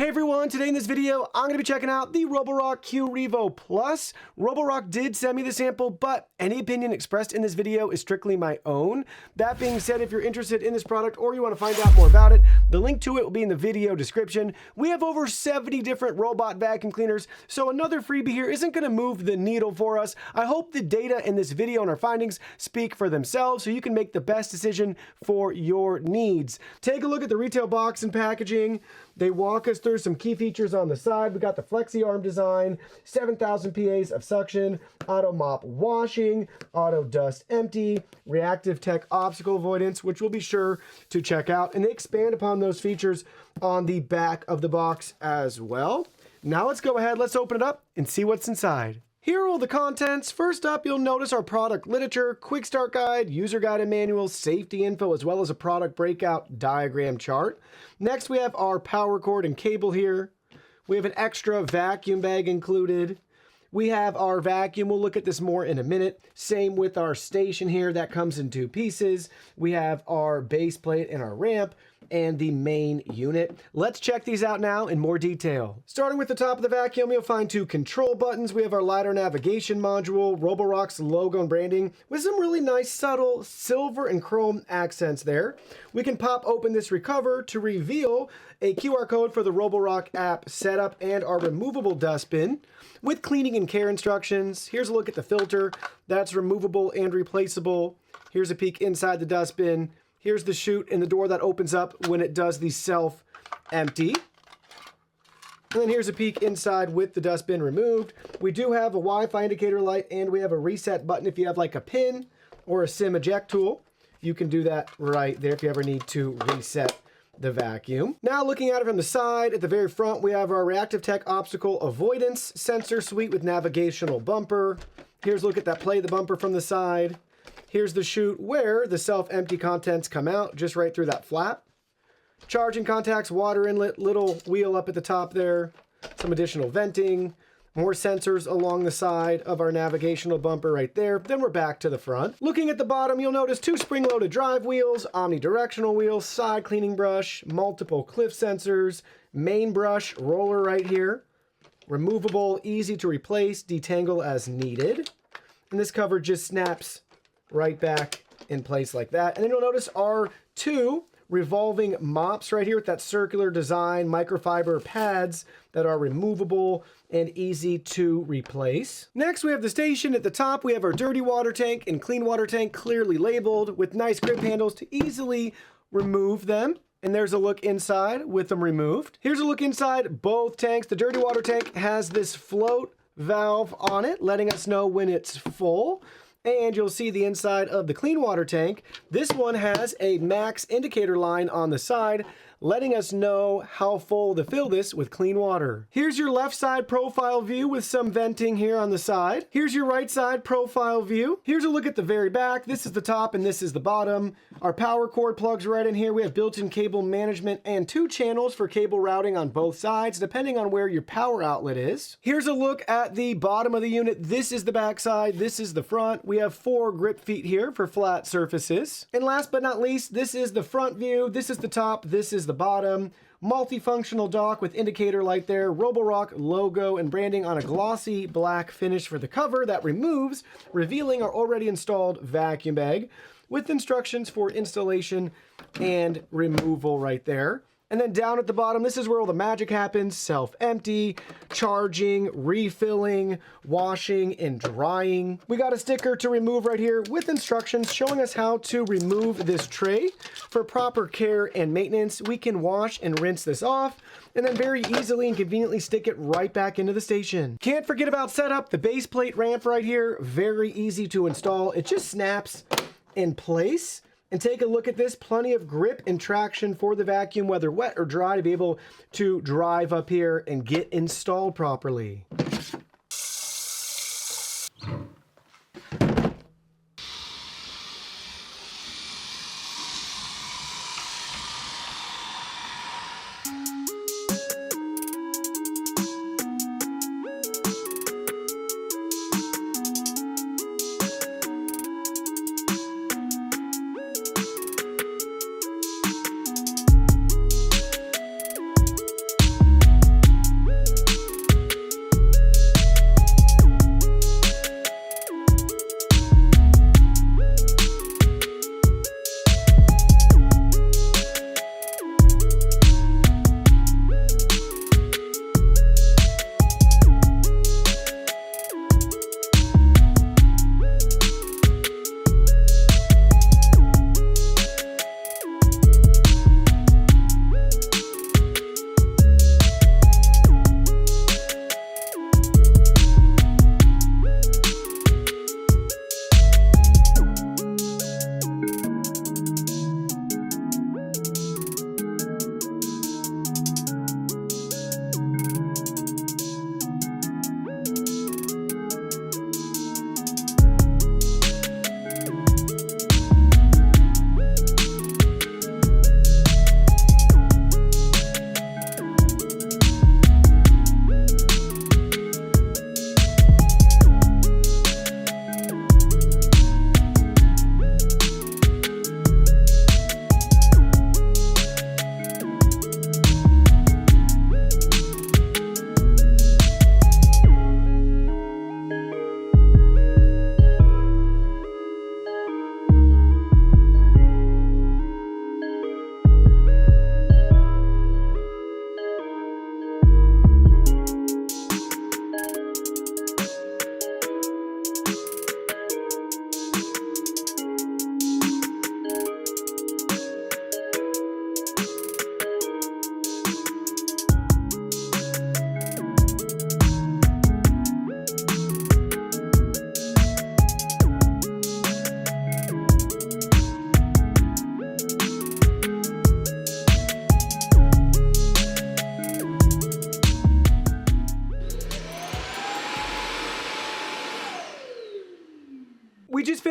Hey everyone, today in this video, I'm going to be checking out the Roborock Qrevo Plus. Roborock did send me the sample, but any opinion expressed in this video is strictly my own. That being said, if you're interested in this product or you want to find out more about it, the link to it will be in the video description. We have over 70 different robot vacuum cleaners, so another freebie here isn't going to move the needle for us. I hope the data in this video and our findings speak for themselves so you can make the best decision for your needs. Take a look at the retail box and packaging. They walk us through some key features on the side. We got the FlexiArm design, 7,000 PAs of suction, auto mop washing, auto dust empty, reactive tech obstacle avoidance, which we'll be sure to check out. And they expand upon those features on the back of the box as well. Now let's go ahead, let's open it up and see what's inside. Here are all the contents. First up, you'll notice our product literature, quick start guide, user guided manual, safety info, as well as a product breakout diagram chart. Next, we have our power cord and cable here. We have an extra vacuum bag included. We have our vacuum. We'll look at this more in a minute. Same with our station here. That comes in two pieces. We have our base plate and our ramp and the main unit. Let's check these out now in more detail. Starting with the top of the vacuum, you'll find two control buttons. We have our lidar navigation module, Roborock's logo and branding with some really nice subtle silver and chrome accents there. We can pop open this recover to reveal a QR code for the Roborock app setup and our removable dustbin with cleaning and care instructions. Here's a look at the filter. That's removable and replaceable. Here's a peek inside the dustbin. Here's the chute and the door that opens up when it does the self-empty. And then here's a peek inside with the dustbin removed. We do have a Wi-Fi indicator light and we have a reset button if you have like a pin or a SIM eject tool. You can do that right there if you ever need to reset the vacuum. Now looking at it from the side, at the very front, we have our Reactive Tech Obstacle Avoidance sensor suite with navigational bumper. Here's a look at that play the bumper from the side. Here's the chute where the self-empty contents come out, just right through that flap. Charging contacts, water inlet, little wheel up at the top there, some additional venting, more sensors along the side of our navigational bumper right there. Then we're back to the front. Looking at the bottom, you'll notice two spring-loaded drive wheels, omnidirectional wheels, side cleaning brush, multiple cliff sensors, main brush, roller right here, removable, easy to replace, detangle as needed. And this cover just snaps right back in place like that. And then you'll notice our two revolving mops right here with that circular design, microfiber pads that are removable and easy to replace. Next, we have the station. At the top, we have our dirty water tank and clean water tank clearly labeled with nice grip handles to easily remove them. And there's a look inside with them removed. Here's a look inside both tanks. The dirty water tank has this float valve on it, letting us know when it's full. And you'll see the inside of the clean water tank. This one has a max indicator line on the side, letting us know how full to fill this with clean water. Here's your left side profile view with some venting here on the side. Here's your right side profile view. Here's a look at the very back. This is the top and this is the bottom. Our power cord plugs right in here. We have built-in cable management and two channels for cable routing on both sides, depending on where your power outlet is. Here's a look at the bottom of the unit. This is the back side. This is the front. We have 4 grip feet here for flat surfaces. And last but not least, this is the front view. This is the top. This is the bottom. Multifunctional dock with indicator light there, Roborock logo and branding on a glossy black finish for the cover that removes, revealing our already installed vacuum bag with instructions for installation and removal right there. And then down at the bottom, this is where all the magic happens: self-empty, charging, refilling, washing, and drying. We got a sticker to remove right here with instructions showing us how to remove this tray for proper care and maintenance. We can wash and rinse this off and then very easily and conveniently stick it right back into the station. Can't forget about setup. The base plate ramp right here, very easy to install. It just snaps in place. And take a look at this, plenty of grip and traction for the vacuum, whether wet or dry, to be able to drive up here and get installed properly.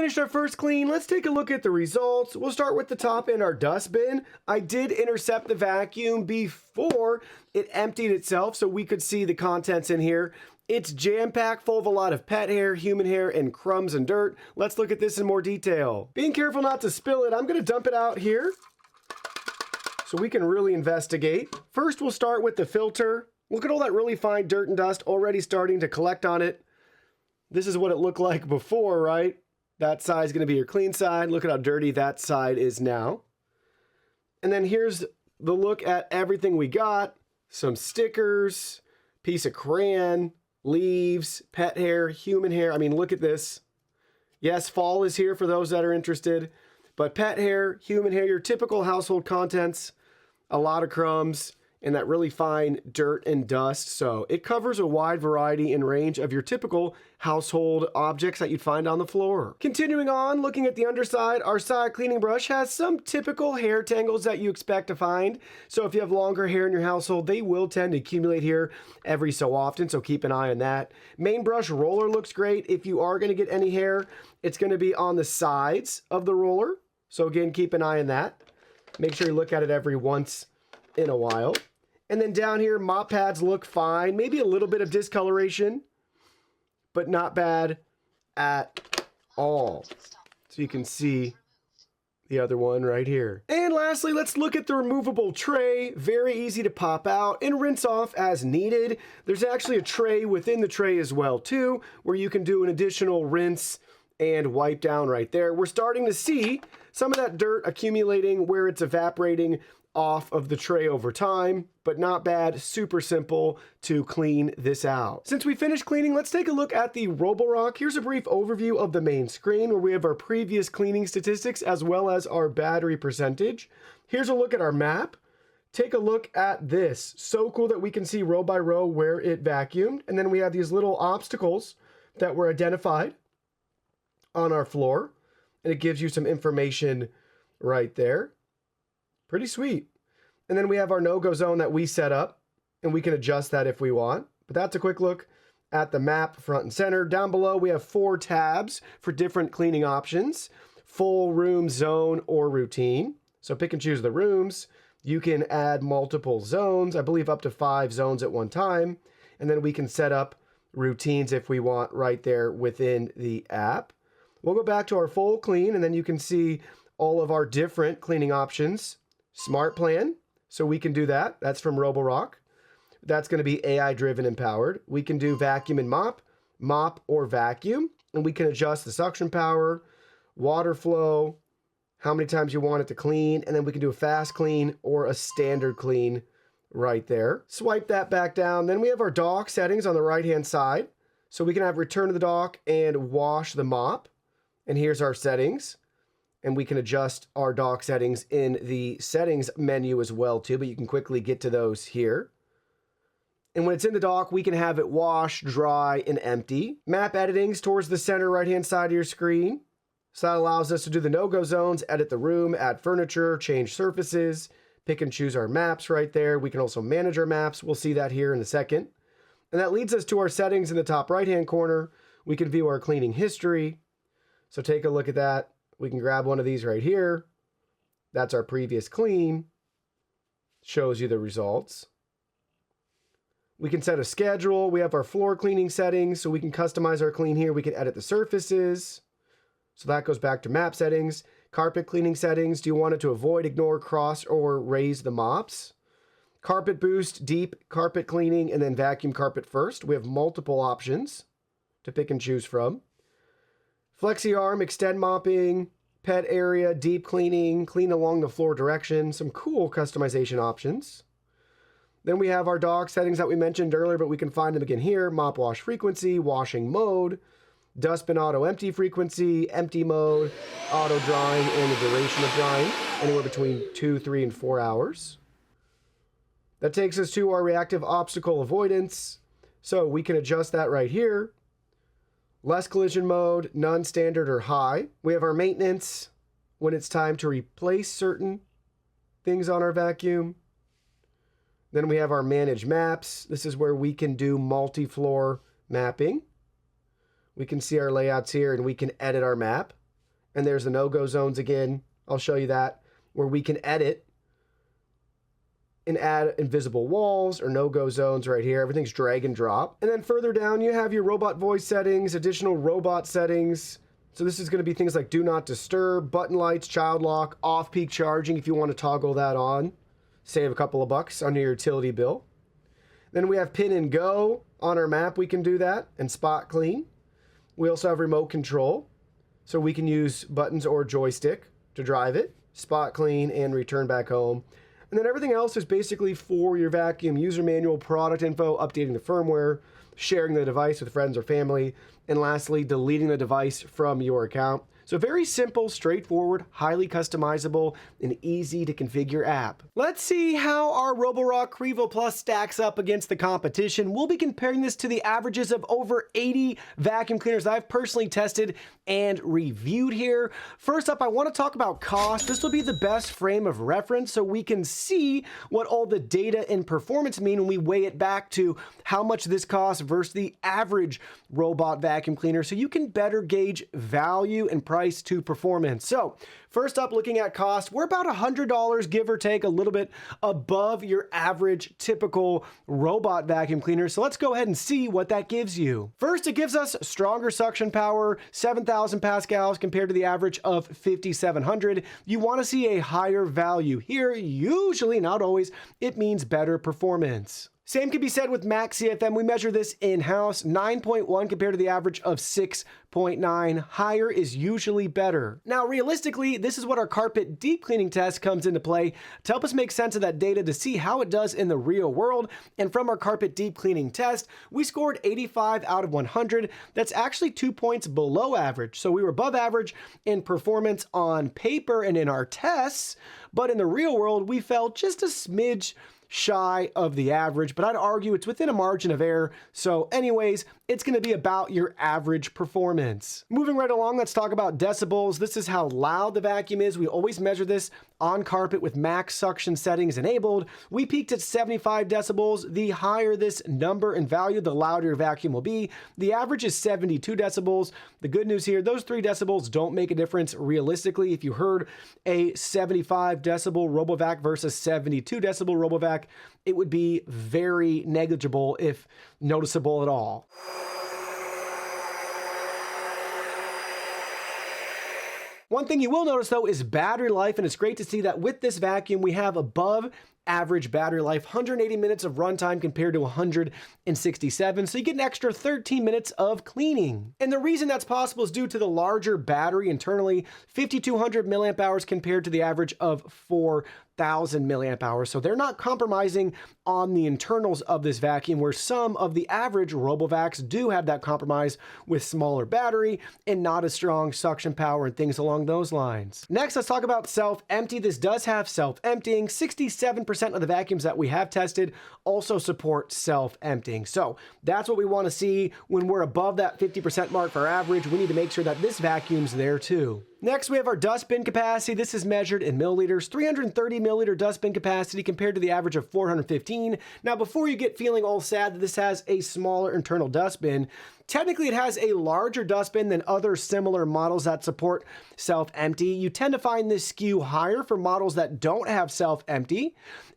finished our first clean. Let's take a look at the results. We'll start with the top in our dustbin. I did intercept the vacuum before it emptied itself so we could see the contents in here. It's jam-packed full of a lot of pet hair, human hair, and crumbs and dirt. Let's look at this in more detail. Being careful not to spill it, I'm gonna dump it out here so we can really investigate. First, we'll start with the filter. Look at all that really fine dirt and dust already starting to collect on it. This is what it looked like before, right? That side is going to be your clean side. Look at how dirty that side is now. And then here's the look at everything we got. Some stickers, piece of crayon, leaves, pet hair, human hair. I mean, look at this. Yes, fall is here for those that are interested. But pet hair, human hair, your typical household contents, a lot of crumbs, and that really fine dirt and dust. So it covers a wide variety and range of your typical household objects that you'd find on the floor. Continuing on, looking at the underside, our side cleaning brush has some typical hair tangles that you expect to find. So if you have longer hair in your household, they will tend to accumulate here every so often, so keep an eye on that. Main brush roller looks great. If you are gonna get any hair, it's gonna be on the sides of the roller. So again, keep an eye on that. Make sure you look at it every once in a while. And then down here, mop pads look fine. Maybe a little bit of discoloration, but not bad at all. So you can see the other one right here. And lastly, let's look at the removable tray. Very easy to pop out and rinse off as needed. There's actually a tray within the tray as well too, where you can do an additional rinse and wipe down right there. We're starting to see some of that dirt accumulating where it's evaporating off of the tray over time, but not bad, super simple to clean this out. Since we finished cleaning, let's take a look at the Roborock. Here's a brief overview of the main screen where we have our previous cleaning statistics as well as our battery percentage. Here's a look at our map. Take a look at this. So cool that we can see row by row where it vacuumed. And then we have these little obstacles that were identified on our floor. And it gives you some information right there. Pretty sweet. And then we have our no-go zone that we set up, and we can adjust that if we want. But that's a quick look at the map front and center. Down below, we have 4 tabs for different cleaning options: full, room, zone, or routine. So pick and choose the rooms. You can add multiple zones, I believe up to 5 zones at one time. And then we can set up routines if we want right there within the app. We'll go back to our full clean, and then you can see all of our different cleaning options. Smart plan, so we can do that. That's from Roborock. That's going to be AI driven and powered. We can do vacuum and mop, mop or vacuum, and we can adjust the suction power, water flow, how many times you want it to clean, and then we can do a fast clean or a standard clean right there. Swipe that back down. Then we have our dock settings on the right hand side, so we can have return to the dock and wash the mop. And here's our settings. And we can adjust our dock settings in the settings menu as well too, but you can quickly get to those here. And when it's in the dock, we can have it wash, dry, and empty. Map editing's towards the center right-hand side of your screen. So that allows us to do the no-go zones, edit the room, add furniture, change surfaces, pick and choose our maps right there. We can also manage our maps. We'll see that here in a second. And that leads us to our settings in the top right-hand corner. We can view our cleaning history. So take a look at that. We can grab one of these right here. That's our previous clean. Shows you the results. We can set a schedule. We have our floor cleaning settings, so we can customize our clean here. We can edit the surfaces. So that goes back to map settings. Carpet cleaning settings. Do you want it to avoid, ignore, cross, or raise the mops? Carpet boost, deep carpet cleaning, and then vacuum carpet first. We have multiple options to pick and choose from. FlexiArm, extend mopping, pet area, deep cleaning, clean along the floor direction, some cool customization options. Then we have our dock settings that we mentioned earlier, but we can find them again here. Mop wash frequency, washing mode, dustbin auto empty frequency, empty mode, auto drying, and the duration of drying, anywhere between 2, 3, and 4 hours. That takes us to our reactive obstacle avoidance. So we can adjust that right here. Less collision mode, none, standard, or high. We have our maintenance when it's time to replace certain things on our vacuum. Then we have our manage maps. This is where we can do multi-floor mapping. We can see our layouts here and we can edit our map. And there's the no-go zones again. I'll show you that, where we can edit and add invisible walls or no-go zones right here. Everything's drag and drop. And then further down, you have your robot voice settings, additional robot settings. So this is going to be things like do not disturb, button lights, child lock, off-peak charging if you want to toggle that on. Save a couple of bucks on your utility bill. Then we have pin and go. On our map, we can do that, and spot clean. We also have remote control, so we can use buttons or joystick to drive it, spot clean, and return back home. And then everything else is basically for your vacuum: user manual, product info, updating the firmware, sharing the device with friends or family, and lastly, deleting the device from your account. So very simple, straightforward, highly customizable, and easy to configure app. Let's see how our Roborock Qrevo Plus stacks up against the competition. We'll be comparing this to the averages of over 80 vacuum cleaners I've personally tested and reviewed here. First up, I want to talk about cost. This will be the best frame of reference so we can see what all the data and performance mean when we weigh it back to how much this costs versus the average robot vacuum cleaner, so you can better gauge value and price to performance. So first up, looking at cost, we're about $100, give or take, a little bit above your average typical robot vacuum cleaner. So let's go ahead and see what that gives you. First, it gives us stronger suction power, 7,000 pascals compared to the average of 5,700. You want to see a higher value here. Usually, not always, it means better performance. Same can be said with max CFM. We measure this in-house, 9.1 compared to the average of 6.9. Higher is usually better. Now, realistically, this is what our carpet deep cleaning test comes into play to help us make sense of that data to see how it does in the real world. And from our carpet deep cleaning test, we scored 85 out of 100. That's actually 2 points below average. So we were above average in performance on paper and in our tests, but in the real world, we fell just a smidge shy of the average, but I'd argue it's within a margin of error. So anyways, it's going to be about your average performance. Moving right along, let's talk about decibels. This is how loud the vacuum is. We always measure this on carpet with max suction settings enabled. We peaked at 75 decibels. The higher this number and value, the louder your vacuum will be. The average is 72 decibels. The good news here, those 3 decibels don't make a difference realistically. If you heard a 75 decibel RoboVac versus 72 decibel RoboVac, it would be very negligible, if noticeable at all. One thing you will notice though is battery life, and it's great to see that with this vacuum we have above average battery life, 180 minutes of runtime compared to 167, so you get an extra 13 minutes of cleaning. And the reason that's possible is due to the larger battery internally, 5,200 milliamp hours compared to the average of 4,000 milliamp hours. So they're not compromising on the internals of this vacuum, where some of the average RoboVacs do have that compromise with smaller battery and not as strong suction power and things along those lines. Next, let's talk about self-empty. This does have self-emptying. 67% of the vacuums that we have tested also support self-emptying. So that's what we want to see when we're above that 50% mark for average. We need to make sure that this vacuum's there too. Next, we have our dustbin capacity. This is measured in milliliters, 330 milliliter dustbin capacity compared to the average of 415. Now, before you get feeling all sad that this has a smaller internal dustbin, technically it has a larger dustbin than other similar models that support self-empty. You tend to find this skew higher for models that don't have self-empty.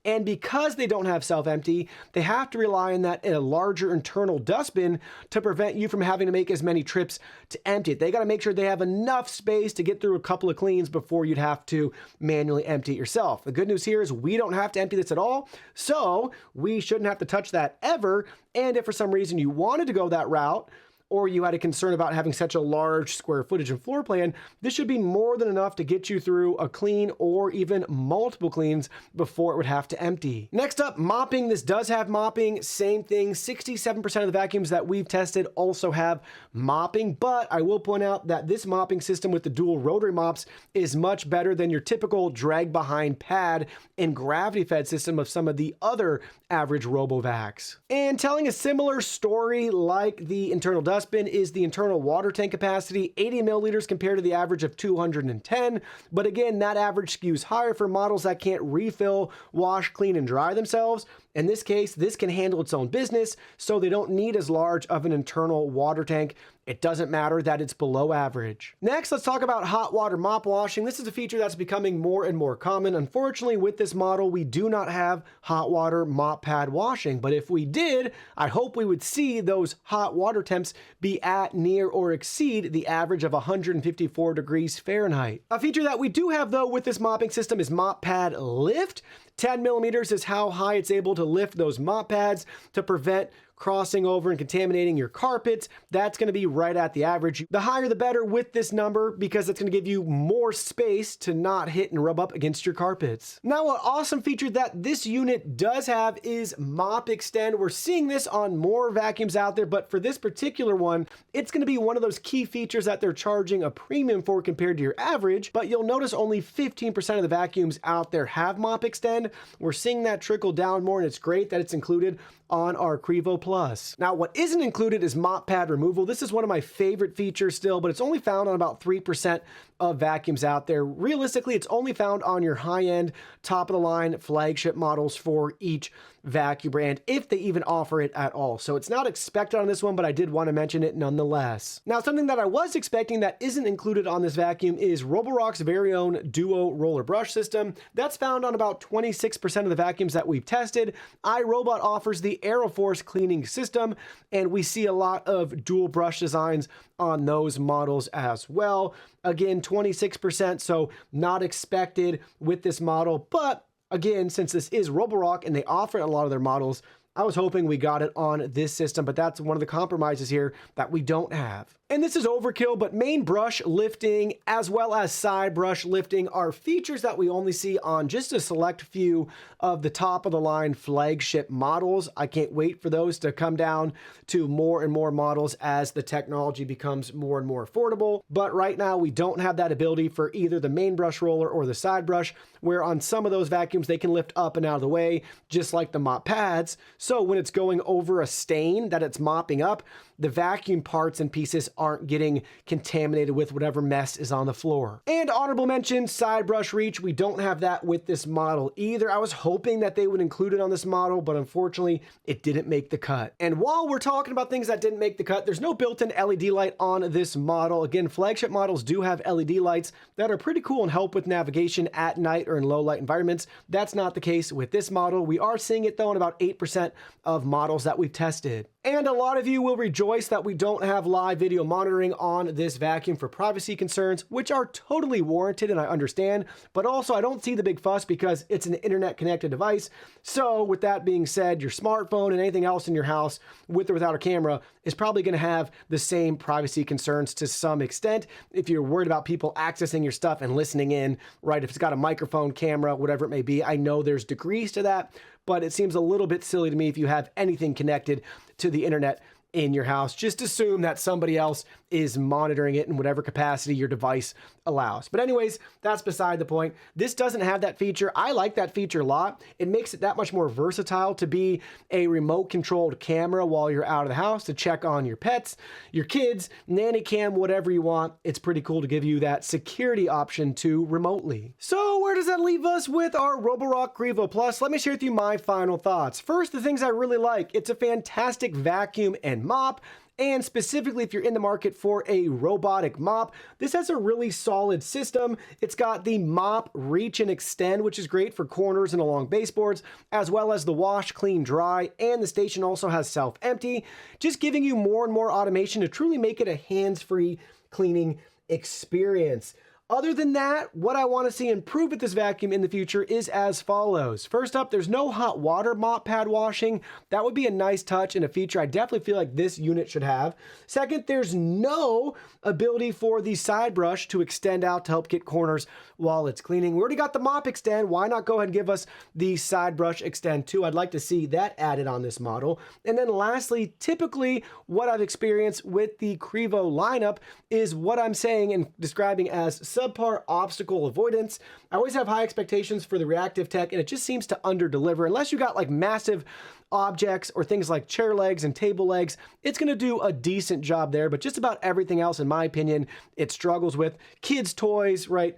And because they don't have self-empty, they have to rely on that in a larger internal dustbin to prevent you from having to make as many trips to empty it. They got to make sure they have enough space to get through a couple of cleans before you'd have to manually empty it yourself. The good news here is we don't have to empty this at all, so we shouldn't have to touch that ever. And if for some reason you wanted to go that route, or you had a concern about having such a large square footage and floor plan, this should be more than enough to get you through a clean or even multiple cleans before it would have to empty. Next up, mopping. This does have mopping. Same thing, 67% of the vacuums that we've tested also have mopping, but I will point out that this mopping system with the dual rotary mops is much better than your typical drag behind pad and gravity fed system of some of the other average RoboVacs. And telling a similar story like the internal dustbin is the internal water tank capacity, 80 milliliters compared to the average of 210. But again, that average skews higher for models that can't refill, wash, clean, and dry themselves. In this case, this can handle its own business, so they don't need as large of an internal water tank it doesn't matter that it's below average. Next, let's talk about hot water mop washing. This is a feature that's becoming more and more common. Unfortunately, with this model, we do not have hot water mop pad washing, but if we did, I hope we would see those hot water temps be at, near, or exceed the average of 154 degrees Fahrenheit. A feature that we do have though with this mopping system is mop pad lift. 10 millimeters is how high it's able to lift those mop pads to prevent crossing over and contaminating your carpets. That's going to be right at the average. The higher the better with this number, because it's going to give you more space to not hit and rub up against your carpets. Now, an awesome feature that this unit does have is Mop Extend. We're seeing this on more vacuums out there, but for this particular one, it's going to be one of those key features that they're charging a premium for compared to your average, but you'll notice only 15% of the vacuums out there have Mop Extend. We're seeing that trickle down more, and it's great that it's included on our Qrevo Plus. Now, what isn't included is mop pad removal. This is one of my favorite features still, but it's only found on about 3% of vacuums out there. Realistically, it's only found on your high-end, top-of-the-line flagship models for each vacuum brand, if they even offer it at all. So it's not expected on this one, but I did want to mention it nonetheless. Now, something that I was expecting that isn't included on this vacuum is Roborock's very own Duo roller brush system. That's found on about 26% of the vacuums that we've tested. iRobot offers the AeroForce cleaning system, and we see a lot of dual brush designs on those models as well. Again, 26%, so not expected with this model, but again, since this is Roborock and they offer a lot of their models, I was hoping we got it on this system, but that's one of the compromises here that we don't have. And this is overkill, but main brush lifting as well as side brush lifting are features that we only see on just a select few of the top of the line flagship models. I can't wait for those to come down to more and more models as the technology becomes more and more affordable. But right now we don't have that ability for either the main brush roller or the side brush, where on some of those vacuums they can lift up and out of the way, just like the mop pads. So when it's going over a stain that it's mopping up, the vacuum parts and pieces aren't getting contaminated with whatever mess is on the floor. And honorable mention, side brush reach. We don't have that with this model either. I was hoping that they would include it on this model, but unfortunately it didn't make the cut. And while we're talking about things that didn't make the cut, there's no built-in LED light on this model. Again, flagship models do have LED lights that are pretty cool and help with navigation at night or in low light environments. That's not the case with this model. We are seeing it though in about 8% of models that we've tested. And a lot of you will rejoice that we don't have live video monitoring on this vacuum for privacy concerns, which are totally warranted and I understand, but also I don't see the big fuss because it's an internet connected device. So with that being said, your smartphone and anything else in your house with or without a camera is probably going to have the same privacy concerns to some extent. If you're worried about people accessing your stuff and listening in, right? If it's got a microphone, camera, whatever it may be, I know there's degrees to that, but it seems a little bit silly to me if you have anything connected to the internet in your house. Just assume that somebody else is monitoring it in whatever capacity your device allows. But anyways, that's beside the point. This doesn't have that feature. I like that feature a lot. It makes it that much more versatile to be a remote controlled camera while you're out of the house to check on your pets, your kids, nanny cam, whatever you want. It's pretty cool to give you that security option too remotely. So where does that leave us with our Roborock Qrevo Plus? Let me share with you my final thoughts. First, the things I really like. It's a fantastic vacuum and mop. And specifically, if you're in the market for a robotic mop, this has a really solid system. It's got the mop reach and extend, which is great for corners and along baseboards, as well as the wash, clean, dry, and the station also has self-empty, just giving you more and more automation to truly make it a hands-free cleaning experience. Other than that, what I want to see improve with this vacuum in the future is as follows. First up, there's no hot water mop pad washing. That would be a nice touch and a feature I definitely feel like this unit should have. Second, there's no ability for the side brush to extend out to help get corners while it's cleaning. We already got the mop extend. Why not go ahead and give us the side brush extend too? I'd like to see that added on this model. And then lastly, typically what I've experienced with the Qrevo lineup is what I'm saying and describing as subpar obstacle avoidance. I always have high expectations for the reactive tech, and it just seems to under-deliver. Unless you got like massive objects or things like chair legs and table legs, it's going to do a decent job there, but just about everything else, in my opinion, it struggles with. Kids' toys, right?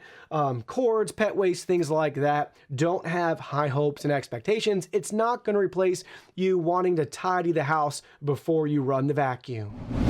Cords, pet waste, things like that. Don't have high hopes and expectations. It's not going to replace you wanting to tidy the house before you run the vacuum.